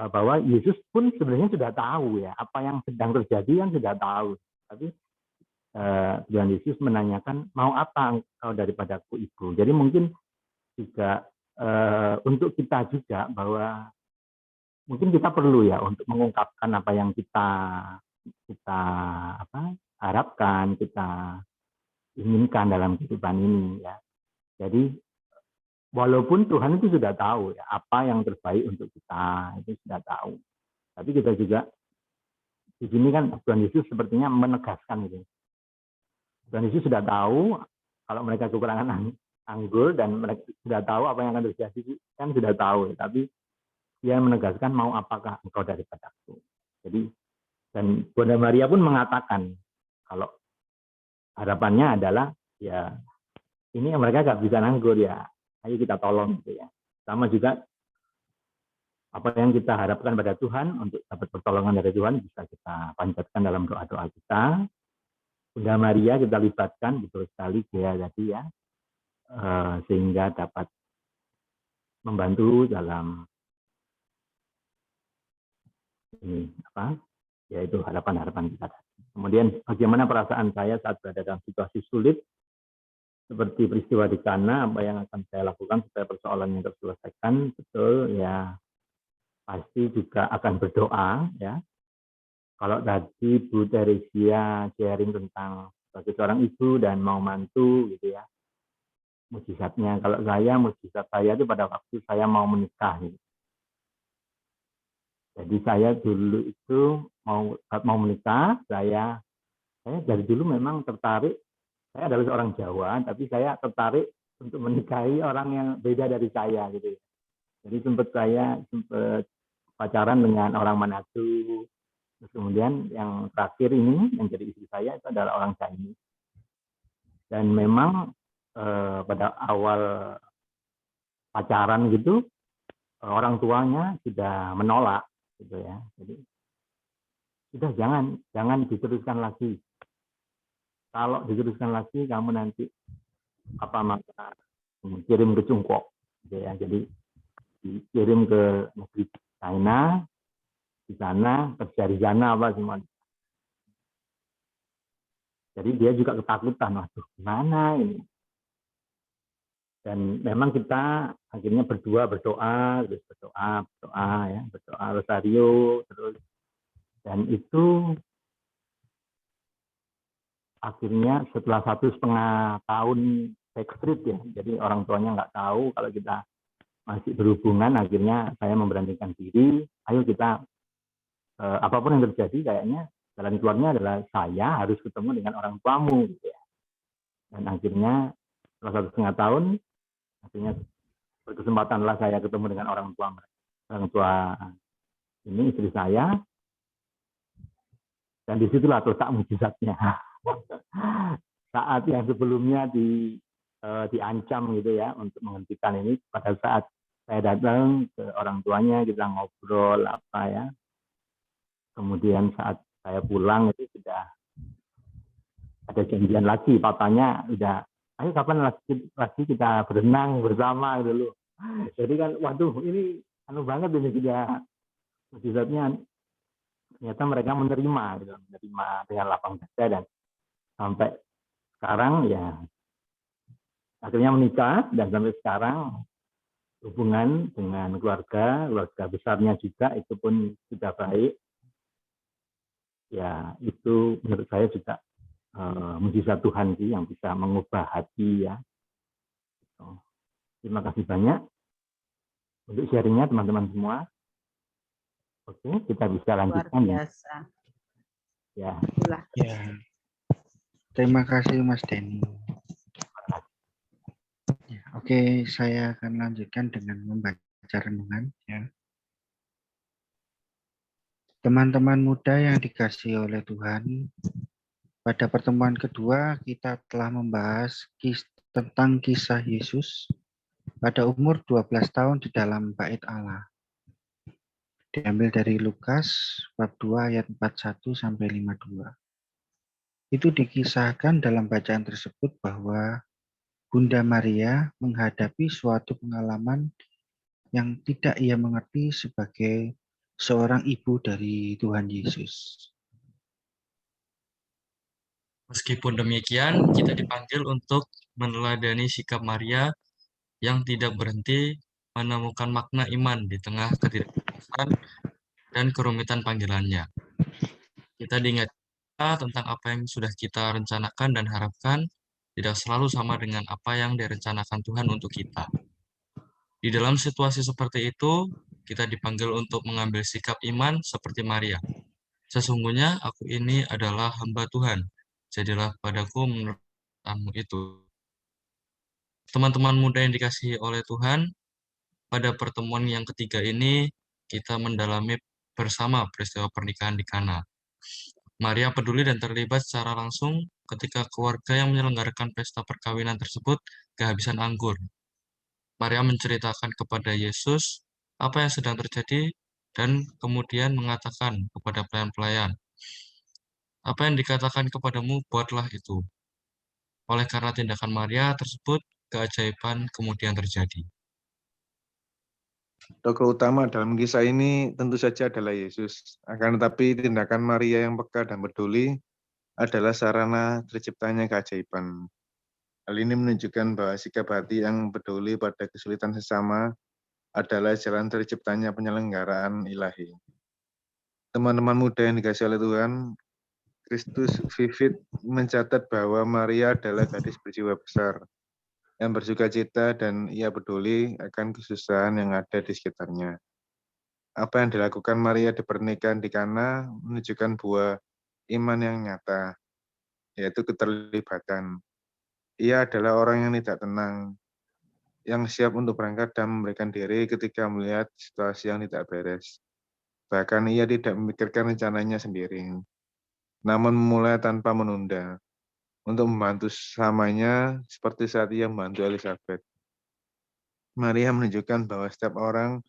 bahwa Yesus pun sebenarnya sudah tahu ya apa yang sedang terjadi, kan sudah tahu. Tapi Tuhan Yesus menanyakan, mau apa engkau daripadaku ibu. Jadi mungkin juga untuk kita juga bahwa mungkin kita perlu ya untuk mengungkapkan apa yang kita harapkan, kita inginkan dalam kehidupan ini ya. Jadi walaupun Tuhan itu sudah tahu ya apa yang terbaik untuk kita, itu sudah tahu. Tapi kita juga di sini kan Tuhan Yesus sepertinya menegaskan gitu. Tuhan Yesus sudah tahu kalau mereka kekurangan anggur dan mereka sudah tahu apa yang akan terjadi, kan sudah tahu. Tapi dia menegaskan, mau apakah engkau daripadaku. Jadi dan Bunda Maria pun mengatakan kalau harapannya adalah ya ini mereka nggak bisa anggur ya. Ayo kita tolong gitu ya. Sama juga apa yang kita harapkan pada Tuhan untuk dapat pertolongan dari Tuhan bisa kita panjatkan dalam doa-doa kita. Bunda Maria kita libatkan betul sekali ya tadi ya, sehingga dapat membantu dalam ini yaitu harapan-harapan kita. Kemudian bagaimana perasaan saya saat berada dalam situasi sulit seperti peristiwa di Kana, apa yang akan saya lakukan supaya persoalannya terselesaikan? Betul ya, pasti juga akan berdoa ya. Kalau tadi Bu Teresia sharing tentang sebagai seorang ibu dan mau mantu gitu ya, mujizatnya. Kalau saya, mujizat saya itu pada waktu saya mau menikah gitu. Jadi saya dulu itu mau menikah, saya dari dulu memang tertarik. Saya adalah seorang Jawa, tapi saya tertarik untuk menikahi orang yang beda dari saya gitu. Jadi sempat pacaran dengan orang Manado. Terus kemudian yang terakhir ini yang jadi istri saya itu adalah orang Chinese. Dan memang pada awal pacaran gitu orang tuanya sudah menolak gitu ya. Jadi sudah jangan diteruskan lagi. Kalau diteruskan lagi kamu nanti maka kirim ke Cungkok gitu ya. Jadi dikirim ke negeri China, di sana kerja di sana semua. Jadi dia juga ketakutan, waduh gimana ini? Dan memang kita akhirnya berdoa, terus berdoa rosario, terus, dan itu akhirnya setelah 1,5 tahun backstreet ya, jadi orang tuanya nggak tahu kalau kita masih berhubungan, akhirnya saya memberanikan diri, ayo kita apapun yang terjadi kayaknya jalan keluarnya adalah saya harus ketemu dengan orang tuamu, gitu ya. Dan akhirnya setelah 1,5 tahun, akhirnya berkesempatanlah saya ketemu dengan orang tua ini istri saya, dan disitulah letak mujizatnya. Saat yang sebelumnya diancam gitu ya untuk menghentikan ini, pada saat saya datang ke orang tuanya, kita ngobrol apa ya, kemudian saat saya pulang itu sudah ada janjian lagi, papanya udah, ayo kapan lagi kita berenang bersama gitu loh. Jadi kan, waduh ini anu banget ini, sudah mujizatnya ternyata mereka menerima dengan lapang dada, dan sampai sekarang ya akhirnya menikah, dan sampai sekarang hubungan dengan keluarga besarnya juga itu pun sudah baik. Ya itu menurut saya juga mujizat Tuhan sih yang bisa mengubah hati ya. Terima kasih banyak untuk sharingnya teman-teman semua. Oke, kita bisa lanjutkan Luar biasa. ya. Itulah. Ya. Terima kasih Mas Denny. Ya, oke, saya akan lanjutkan dengan membaca renungan ya. Teman-teman muda yang dikasihi oleh Tuhan, pada pertemuan kedua kita telah membahas tentang kisah Yesus pada umur 12 tahun di dalam Bait Allah. Diambil dari Lukas bab 2 ayat 41 sampai 52. Itu dikisahkan dalam bacaan tersebut bahwa Bunda Maria menghadapi suatu pengalaman yang tidak ia mengerti sebagai seorang ibu dari Tuhan Yesus. Meskipun demikian, kita dipanggil untuk meneladani sikap Maria yang tidak berhenti menemukan makna iman di tengah ketidakjelasan dan kerumitan panggilannya. Kita diingatkan tentang apa yang sudah kita rencanakan dan harapkan tidak selalu sama dengan apa yang direncanakan Tuhan untuk kita. Di dalam situasi seperti itu, kita dipanggil untuk mengambil sikap iman seperti Maria. Sesungguhnya aku ini adalah hamba Tuhan. Jadilah padaku menurut firman-Mu itu. Teman-teman muda yang dikasihi oleh Tuhan, pada pertemuan yang ketiga ini kita mendalami bersama peristiwa pernikahan di Kana. Maria peduli dan terlibat secara langsung ketika keluarga yang menyelenggarakan pesta perkawinan tersebut kehabisan anggur. Maria menceritakan kepada Yesus apa yang sedang terjadi dan kemudian mengatakan kepada pelayan-pelayan, "Apa yang dikatakan kepadamu, buatlah itu." Oleh karena tindakan Maria tersebut, keajaiban kemudian terjadi. Tokoh utama dalam kisah ini tentu saja adalah Yesus. Akan tetapi tindakan Maria yang peka dan peduli adalah sarana terciptanya keajaiban. Hal ini menunjukkan bahwa sikap hati yang peduli pada kesulitan sesama adalah jalan terciptanya penyelenggaraan ilahi. Teman-teman muda yang dikasihi oleh Tuhan, Kristus Vivid mencatat bahwa Maria adalah gadis berjiwa besar yang bersuka cita dan ia peduli akan kesusahan yang ada di sekitarnya. Apa yang dilakukan Maria di pernikahan di Kana menunjukkan buah iman yang nyata, yaitu keterlibatan. Ia adalah orang yang tidak tenang, yang siap untuk berangkat dan memberikan diri ketika melihat situasi yang tidak beres. Bahkan ia tidak memikirkan rencananya sendiri, namun memulai tanpa menunda, untuk membantu sesamanya seperti saat ia membantu Elizabeth. Maria menunjukkan bahwa setiap orang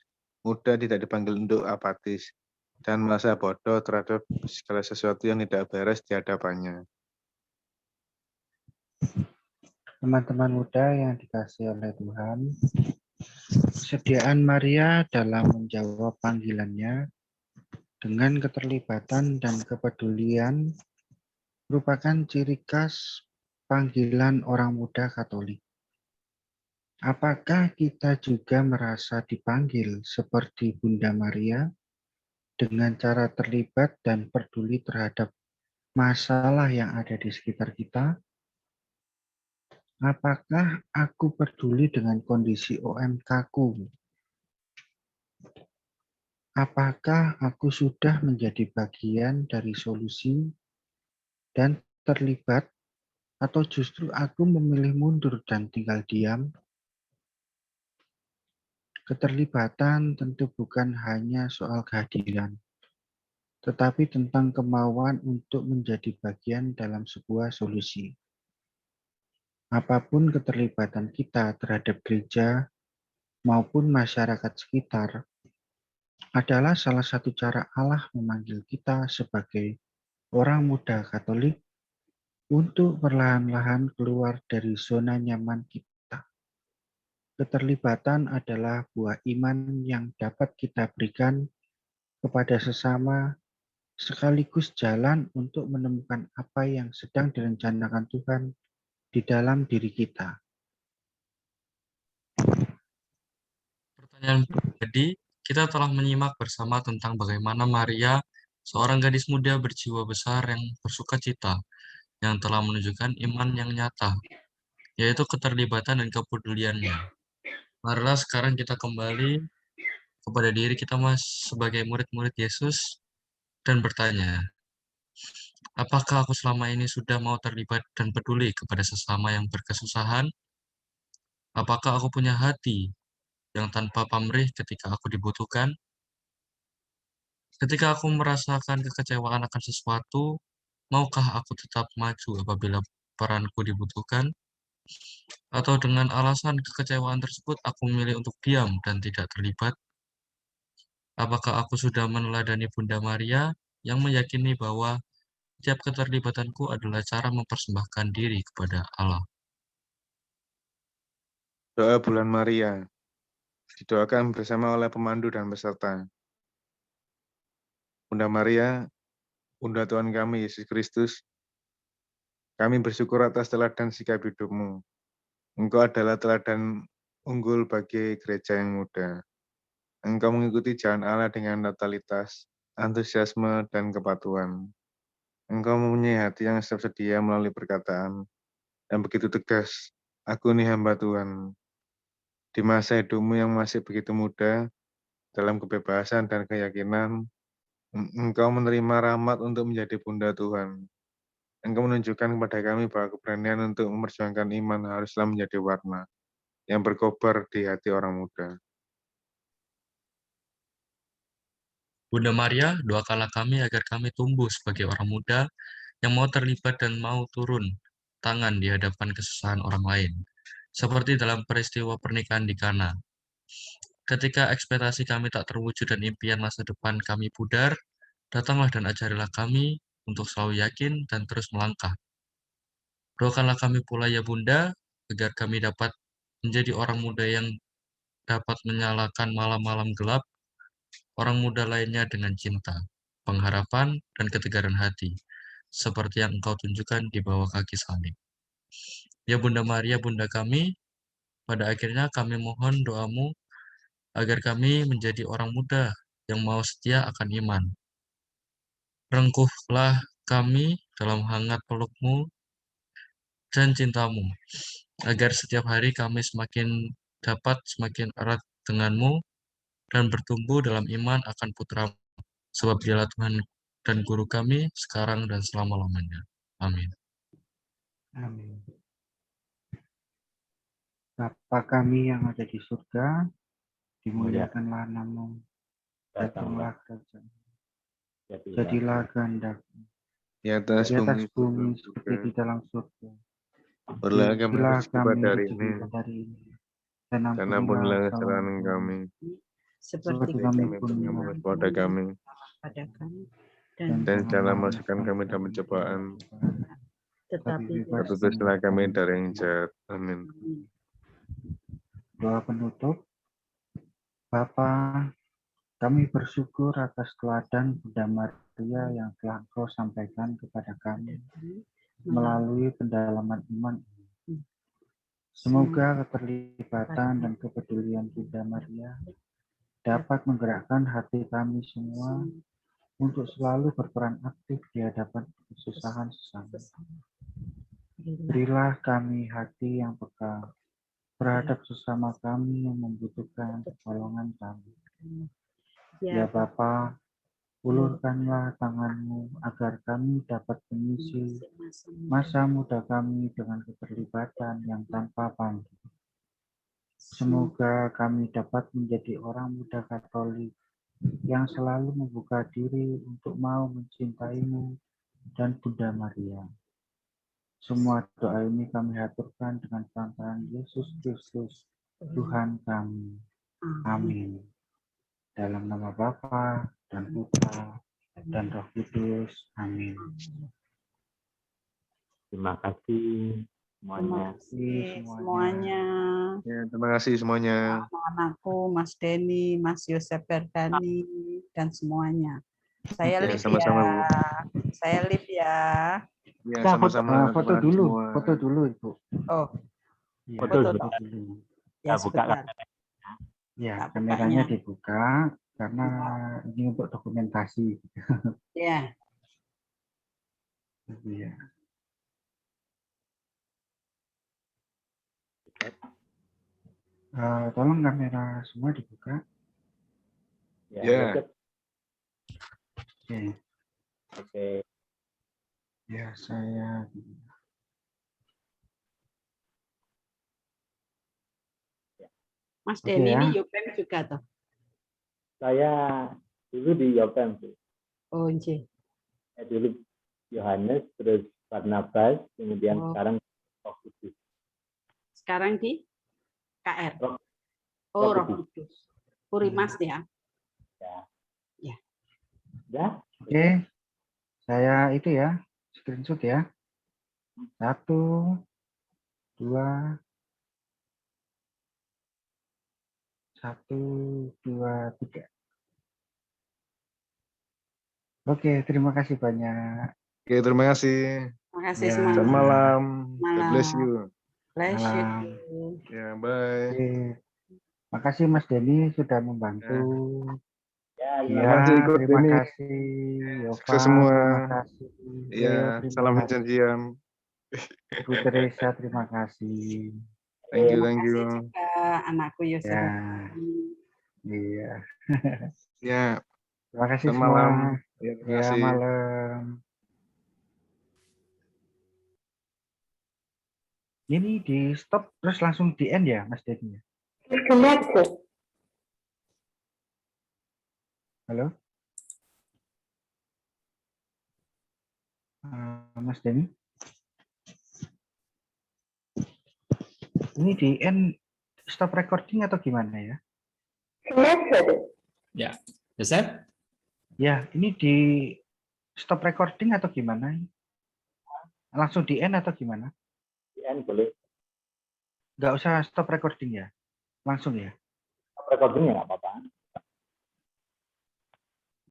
muda tidak dipanggil untuk apatis dan merasa bodoh terhadap segala sesuatu yang tidak beres di hadapannya. Teman-teman muda yang dikasihi oleh Tuhan, kesediaan Maria dalam menjawab panggilannya dengan keterlibatan dan kepedulian merupakan ciri khas panggilan orang muda Katolik. Apakah kita juga merasa dipanggil seperti Bunda Maria dengan cara terlibat dan peduli terhadap masalah yang ada di sekitar kita? Apakah aku peduli dengan kondisi OMK-ku? Apakah aku sudah menjadi bagian dari solusi dan terlibat, atau justru aku memilih mundur dan tinggal diam? Keterlibatan tentu bukan hanya soal kehadiran, tetapi tentang kemauan untuk menjadi bagian dalam sebuah solusi. Apapun keterlibatan kita terhadap gereja maupun masyarakat sekitar, adalah salah satu cara Allah memanggil kita sebagai orang muda Katolik untuk perlahan-lahan keluar dari zona nyaman kita. Keterlibatan adalah buah iman yang dapat kita berikan kepada sesama, sekaligus jalan untuk menemukan apa yang sedang direncanakan Tuhan di dalam diri kita. Pertanyaan pribadi, kita telah menyimak bersama tentang bagaimana Maria, seorang gadis muda berjiwa besar yang bersukacita, yang telah menunjukkan iman yang nyata, yaitu keterlibatan dan kepeduliannya. Marilah sekarang kita kembali kepada diri kita sebagai murid-murid Yesus dan bertanya, apakah aku selama ini sudah mau terlibat dan peduli kepada sesama yang berkesusahan? Apakah aku punya hati yang tanpa pamrih ketika aku dibutuhkan? Ketika aku merasakan kekecewaan akan sesuatu, maukah aku tetap maju apabila peranku dibutuhkan? Atau dengan alasan kekecewaan tersebut, aku memilih untuk diam dan tidak terlibat? Apakah aku sudah meneladani Bunda Maria yang meyakini bahwa setiap keterlibatanku adalah cara mempersembahkan diri kepada Allah? Doa bulan Maria didoakan bersama oleh pemandu dan peserta. Bunda Maria, Bunda Tuhan kami, Yesus Kristus, kami bersyukur atas teladan sikap hidup-Mu. Engkau adalah teladan unggul bagi gereja yang muda. Engkau mengikuti jalan Allah dengan totalitas, antusiasme, dan kepatuhan. Engkau mempunyai hati yang siap sedia melalui perkataan, dan begitu tegas, aku ini hamba Tuhan. Di masa hidupmu yang masih begitu muda, dalam kebebasan dan keyakinan, engkau menerima rahmat untuk menjadi Bunda Tuhan. Engkau menunjukkan kepada kami bahwa keberanian untuk memperjuangkan iman haruslah menjadi warna yang berkobar di hati orang muda. Bunda Maria, doakanlah kami agar kami tumbuh sebagai orang muda yang mau terlibat dan mau turun tangan di hadapan kesusahan orang lain. Seperti dalam peristiwa pernikahan di Kana. Ketika ekspektasi kami tak terwujud dan impian masa depan kami pudar, datanglah dan ajarilah kami untuk selalu yakin dan terus melangkah. Doakanlah kami pula ya Bunda, agar kami dapat menjadi orang muda yang dapat menyalakan malam-malam gelap orang muda lainnya dengan cinta, pengharapan, dan ketegaran hati, seperti yang Engkau tunjukkan di bawah kaki salib. Ya Bunda Maria, Bunda kami, pada akhirnya kami mohon doamu agar kami menjadi orang muda yang mau setia akan iman. Rengkuhlah kami dalam hangat pelukmu dan cintamu, agar setiap hari kami semakin erat denganmu dan bertumbuh dalam iman akan putramu. Sebab dialah Tuhan dan Guru kami sekarang dan selama-lamanya. Amin. Amin. Bapa kami yang ada di surga, dimuliakanlah nama-Mu, datanglah kerajaan, jadilah kehendak-Mu Di atas di atas bumi bumi seperti di dalam surga. berilah kami Berilah rezeki kami pada hari rezeki ini, pada hari ini, dan dan ampunilah ampunilah kesalahan kesalahan kami, seperti seperti kami kami pun pun mengampuni kepada kami, pada kami, dan dan jangan janganlah masukkan kami dalam pencobaan, tetapi tapi bebaskanlah kami dari yang jahat. Amin. Doa penutup. Bapa, kami bersyukur atas teladan Bunda Maria yang telah Engkau sampaikan kepada kami melalui pendalaman iman. Semoga keterlibatan dan kepedulian Bunda Maria dapat menggerakkan hati kami semua untuk selalu berperan aktif di hadapan kesusahan sesama. Berilah kami hati yang peka terhadap sesama kami yang membutuhkan pertolongan kami. Ya Bapa, ulurkanlah tangan-Mu agar kami dapat mengisi masa muda kami dengan keterlibatan yang tanpa pamrih. Semoga kami dapat menjadi orang muda Katolik yang selalu membuka diri untuk mau mencintai-Mu dan Bunda Maria. Semua doa ini kami haturkan dengan pantaran Yesus Kristus, Tuhan kami. Amin. Dalam nama Bapa dan Putra dan Roh Kudus. Amin. Terima kasih Terima semuanya. kasih semuanya. Ya, terima kasih semuanya. Anak-anakku, Mas Denny, Mas Yosef Berdani, dan semuanya. Saya Ya, live sama-sama, Bu. ya. Saya live ya. Ya, Nah, sama-sama. foto Terima kasih dulu, semua. foto dulu Ibu. Oh, Iya, Foto foto dulu. dulu. ya Kita buka sebentar. Ya, Tak kameranya bukanya. dibuka karena ini untuk dokumentasi. Ya, Iya. Tolong kamera semua dibuka. Ya, Ya. Yosef. Oke. Oke. Ya, saya Mas Oke, Denny ya. ini Yopem juga toh. Saya dulu di Yopem, Bu. Oh, nggih. Saya dulu Yohanes, terus Barnabas, kemudian Oh. sekarang Roh Kudus. Sekarang di KR. Roh- Oh, Roh Roh Kudus. Purimas ya. Ya, Oke. Saya itu ya, screenshot ya. 1, 2, 1, 2, 3. Oke, terima kasih banyak. Oke, terima kasih. Terima kasih Ya. semuanya. Selamat malam. God Malam. bless you. Bless you. Malam. Ya, bye. Oke. Makasih Mas Denny sudah membantu. ya, Terima Iya, kasih, Ikut terima Denny. kasih. Yova, Sukses semua. terima kasih. Iya, Leo, terima salam kasih. penjanjian. Ibu Teresa, terima kasih. Thank you, Terima thank kasih you. juga anakku Yosef. Ya, iya. Ya, Terima kasih selamat semua. malam. Ya, terima Ya, kasih. malam. Ini di stop terus langsung di end ya, Mas Denny? Halo? Mas Denny? Ini di end stop recording atau gimana ya? Ya, Yosef? Ya, ini di stop recording atau gimana? Langsung di end atau gimana? PN boleh. Nggak usah stop recording ya? Langsung ya? Recordingnya nggak apa-apa.